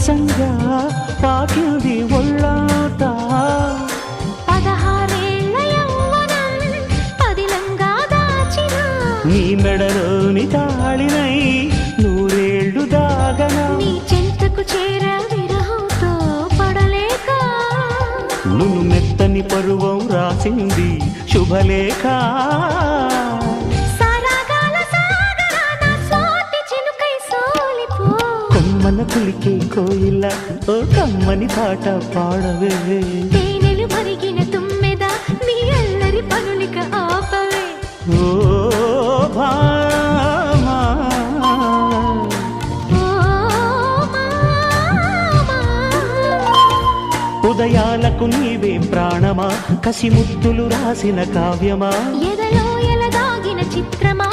పరవశంగా పాకింది ఒళ్ళాట 16 ఏళ్ల యవ్వనం పదిలంగా దాచిన నీ మెడలోని తాళినై 100 ఏళ్ళు దాగనా నీ చెంతకు చేర విరహంతో పడలేక నును మెత్తని పరువం రాసింది శుభలేఖ కొమ్మన కులికే కోయిల ఓ కమ్మని పాట పాడవే తేనెలు మరిగిన తుమ్మెద నీ అల్లరి పనులిక ఆపవే ఓ భామా ఓ మామా ఉదయాలకు నీవే ప్రాణమా కసి ముత్తులు రాసిన కావ్యమా ఎదలో ఎలదాగిన చిత్రమా